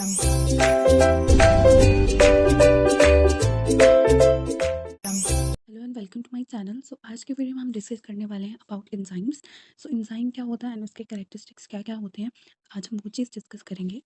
Hello and welcome to my channel. So आज के video में हम डिस्कस करने वाले हैं अबाउट एंजाइम्स। सो एंजाइम क्या होता है एंड उसके कैरेक्टरिस्टिक्स क्या क्या होते हैं, आज हम वो चीज़ डिस्कस करेंगे।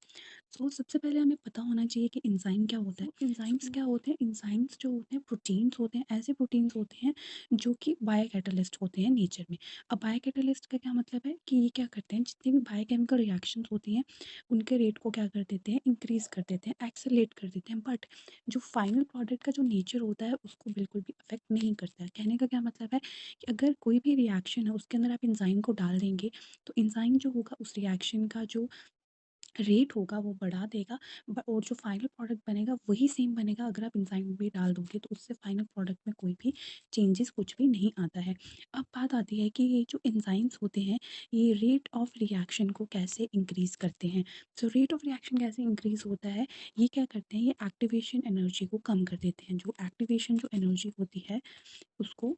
सो सबसे पहले हमें पता होना चाहिए कि एंजाइम क्या होता है। एंजाइम्स क्या होते हैं? एंजाइम्स जो होते हैं प्रोटीन्स होते हैं, ऐसे प्रोटीन्स होते हैं जो कि बायोकैटालिस्ट होते हैं नेचर में। अब बायोकैटालिस्ट का क्या मतलब है कि ये क्या करते हैं, जितने भी बायोकेमिकल रिएक्शंस होती हैं उनके रेट को क्या कर देते हैं, इंक्रीज कर देते हैं, एक्सेलरेट कर देते हैं। बट जो फाइनल प्रोडक्ट का जो नेचर होता है उसको बिल्कुल भी अफेक्ट नहीं करता है। कहने का क्या मतलब है कि अगर कोई भी रिएक्शन है उसके अंदर आप एंजाइम को डाल देंगे तो एंजाइम जो होगा उस रिएक्शन का जो रेट होगा वो बढ़ा देगा। और जो फाइनल प्रोडक्ट बनेगा वही सेम बनेगा। अगर आप एंजाइम भी डाल दोगे तो उससे फाइनल प्रोडक्ट में कोई भी चेंजेस कुछ भी नहीं आता है। अब बात आती है कि ये जो एंजाइम्स होते हैं ये रेट ऑफ रिएक्शन को कैसे इंक्रीज़ करते हैं। सो रेट ऑफ रिएक्शन कैसे इंक्रीज़ होता है, ये क्या करते हैं, ये एक्टिवेशन एनर्जी को कम कर देते हैं। जो एक्टिवेशन जो एनर्जी होती है उसको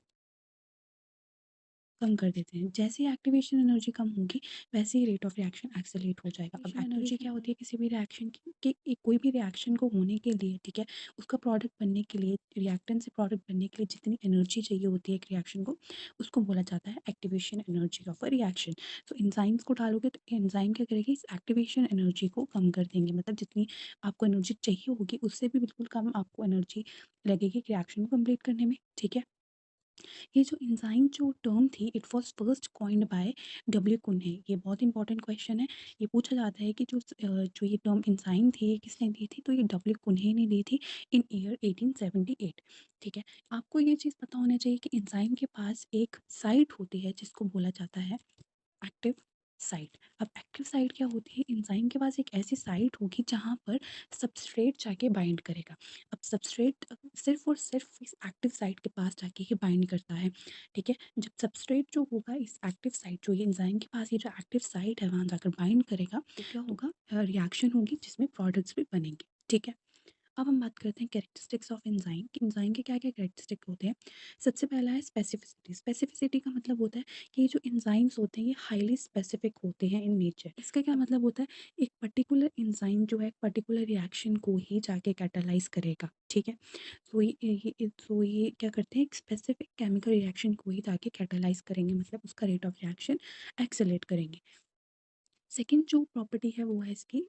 कम कर देते हैं। जैसे ही एक्टिवेशन एनर्जी कम होगी वैसे ही रेट ऑफ रिएक्शन एक्सेलरेट हो जाएगा। अब एनर्जी क्या होती है किसी भी रिएक्शन की कि कोई भी रिएक्शन को होने के लिए, ठीक है, उसका प्रोडक्ट बनने के लिए, रिएक्टेंट से प्रोडक्ट बनने के लिए जितनी एनर्जी चाहिए होती है एक रिएक्शन को, उसको बोला जाता है activation energy of a reaction. तो एंजाइम्स को डालोगे तो एंजाइम क्या करेगी, इस एक्टिवेशन एनर्जी को कम कर देंगे। मतलब जितनी आपको एनर्जी चाहिए होगी उससे भी बिल्कुल कम आपको एनर्जी लगेगी रिएक्शन को कंप्लीट करने में, ठीक है। ये जो एंजाइम जो टर्म थी it was first coined by W Kuhne. ये बहुत इंपॉर्टेंट क्वेश्चन है। ये पूछा जाता है कि जो ये टर्म एंजाइम थी ये किसने दी थी, तो ये डब्ल्यू कुन्हे ने दी थी इन ईयर 1878। ठीक है, आपको ये चीज़ पता होना चाहिए कि एंजाइम के पास एक साइट होती है जिसको बोला जाता है एक्टिव साइट। अब एक्टिव साइट क्या होती है, एंजाइम के पास एक ऐसी साइट होगी जहाँ पर सबस्ट्रेट जाके बाइंड करेगा। अब सबस्ट्रेट सिर्फ और सिर्फ इस एक्टिव साइट के पास जाके ही बाइंड करता है, ठीक है। जब सबस्ट्रेट जो होगा इस एक्टिव साइट, जो ये एंजाइम के पास ये जो एक्टिव साइट है वहाँ जाकर बाइंड करेगा तो क्या होगा, रिएक्शन होगी जिसमें प्रोडक्ट्स भी बनेंगे, ठीक है। अब हम बात करते हैं कैरेक्टरिस्टिक्स ऑफ एंजाइम कि एंजाइम के क्या क्या कैरेक्टरिस्टिक होते हैं। सबसे पहला है स्पेसिफिसिटी। स्पेसिफिसिटी का मतलब होता है कि ये जो एंजाइम्स होते हैं ये हाईली स्पेसिफिक होते हैं इन नेचर। इसका क्या मतलब होता है, एक पर्टिकुलर एंजाइम जो है पर्टिकुलर रिएक्शन को ही जाके कैटालाइज करेगा, ठीक है। तो ये क्या करते हैं, एक स्पेसिफिक केमिकल रिएक्शन को ही जाके कैटालाइज करेंगे, मतलब उसका रेट ऑफ रिएक्शन एक्सेलेरेट करेंगे। सेकेंड जो प्रॉपर्टी है वो है इसकी,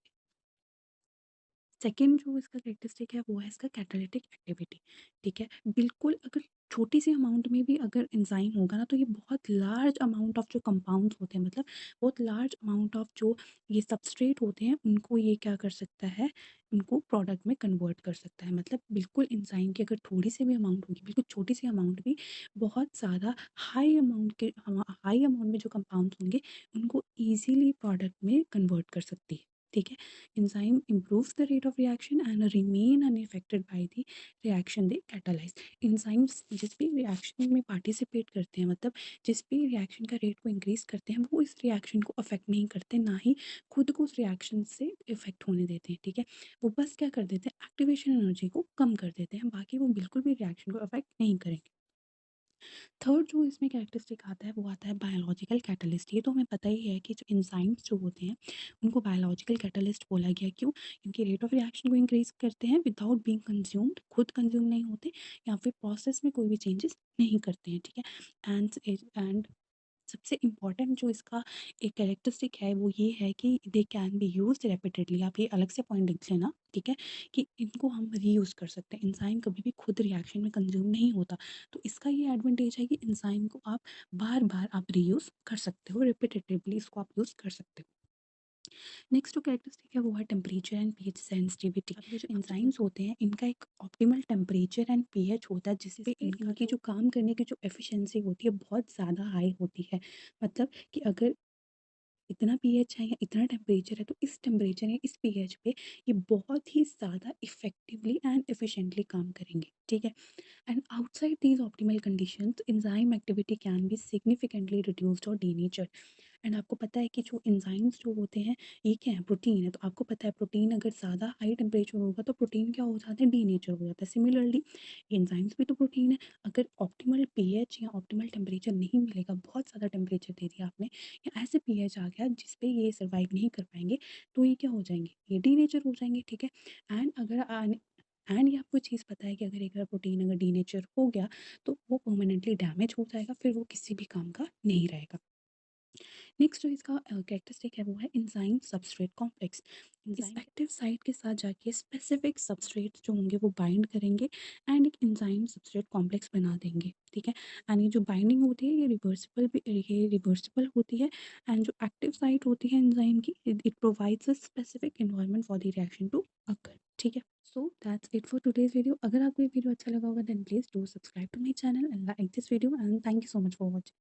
सेकंड जो इसका कैरेक्टरिस्टिक है वो है इसका कैटालिटिक एक्टिविटी, ठीक है। बिल्कुल अगर छोटी सी अमाउंट में भी अगर एंजाइम होगा ना तो ये बहुत लार्ज अमाउंट ऑफ जो कंपाउंड्स होते हैं, मतलब बहुत लार्ज अमाउंट ऑफ जो ये सबस्ट्रेट होते हैं उनको ये क्या कर सकता है, उनको प्रोडक्ट में कन्वर्ट कर सकता है। मतलब बिल्कुल एंजाइम की अगर थोड़ी सी भी अमाउंट होगी, बिल्कुल छोटी सी अमाउंट भी बहुत ज़्यादा हाई अमाउंट में जो कंपाउंड्स होंगे उनको ईजिली प्रोडक्ट में कन्वर्ट कर सकती है, ठीक है। Enzyme improves the rate of reaction and remain unaffected by the reaction they catalyze. Enzymes जिस भी रिएक्शन में पार्टिसिपेट करते हैं, मतलब जिस भी रिएक्शन का रेट को इंक्रीज करते हैं वो इस रिएक्शन को अफेक्ट नहीं करते, ना ही खुद को उस रिएक्शन से इफेक्ट होने देते हैं, ठीक है। वो बस क्या कर देते हैं, एक्टिवेशन एनर्जी को कम कर देते हैं, बाकी वो बिल्कुल भी रिएक्शन को अफेक्ट नहीं करेंगे। थर्ड जो इसमें कैरेक्टरिस्टिक आता है वो आता है बायोलॉजिकल कैटलिस्ट। ये तो हमें पता ही है कि जो एंजाइम्स जो होते हैं उनको बायोलॉजिकल कैटलिस्ट बोला गया। क्यों? क्योंकि रेट ऑफ रिएक्शन को इंक्रीज करते हैं विदाउट बीइंग कंज्यूम्ड, खुद कंज्यूम नहीं होते या फिर प्रोसेस में कोई भी चेंजेस नहीं करते हैं, ठीक है। एंड सबसे इम्पॉर्टेंट जो इसका एक कैरेक्टरिस्टिक है वो ये है कि they can be used repeatedly. आप ये अलग से पॉइंट लिख लेना, ठीक है, कि इनको हम रीयूज़ कर सकते हैं। एंजाइम कभी भी खुद रिएक्शन में कंज्यूम नहीं होता, तो इसका ये एडवांटेज है कि एंजाइम को आप बार बार आप रीयूज़ कर सकते हो, रिपीटेटिवली इसको आप यूज़ कर सकते हो। नेक्स्ट जो कैरेक्टरिस्टिक है वो है टेम्परेचर एंड पीएच सेंसिटिविटी। अब ये जो एंजाइम्स होते हैं इनका एक ऑप्टिमल टेम्परेचर एंड पीएच होता है जिसपे इनकी जो काम करने की जो एफिशिएंसी होती है बहुत ज़्यादा हाई होती है। मतलब कि अगर इतना पीएच है या इतना टेम्परेचर है तो इस टेम्परेचर या इस पीएच पे ये बहुत ही ज़्यादा इफेक्टिवली एंड एफिशिएंटली काम करेंगे, ठीक है। And outside these optimal conditions enzyme activity can be significantly reduced और डीनेचर्ड। एंड आपको पता है कि जो एंजाइम्स जो होते हैं ये क्या है, प्रोटीन है। तो आपको पता है प्रोटीन अगर ज़्यादा हाई टेम्परेचर होगा तो प्रोटीन क्या हो जाता है, डीनेचर हो जाता है। सिमिलरली एंजाइम्स भी तो प्रोटीन है। अगर ऑप्टिमल पीएच या ऑप्टिमल टेम्परेचर नहीं मिलेगा, बहुत ज़्यादा टेम्परेचर दे दिया आपने या ऐसे पीएच आ गया जिस पे ये सर्वाइव नहीं कर पाएंगे, तो ये क्या हो जाएंगे, ये डीनेचर हो जाएंगे। ठीक है। एंड अगर एंड ये आपको चीज़ पता है कि अगर एक प्रोटीन अगर डीनेचर हो गया तो वो परमानेंटली डैमेज हो जाएगा, फिर वो किसी भी काम का नहीं रहेगा। नेक्स्ट जो इसका कैरेक्टरिस्टिक है वो है एंजाइम सबस्ट्रेट कॉम्प्लेक्स। इस एक्टिव साइट के साथ जाके स्पेसिफिक सबस्ट्रेट जो होंगे वो बाइंड करेंगे एंड एक एंजाइम सबस्ट्रेट कॉम्प्लेक्स बना देंगे। ठीक है। एंड ये जो बाइंडिंग होती है ये रिवर्सिबल होती है। एंड जो एक्टिव साइट होती है एंजाइम की, it provides a specific environment for the reaction to occur. ठीक है। So that's it for today's video. अगर आपको ये वीडियो अच्छा लगा होगा then please do subscribe to my channel and like this video and thank you so much for watching.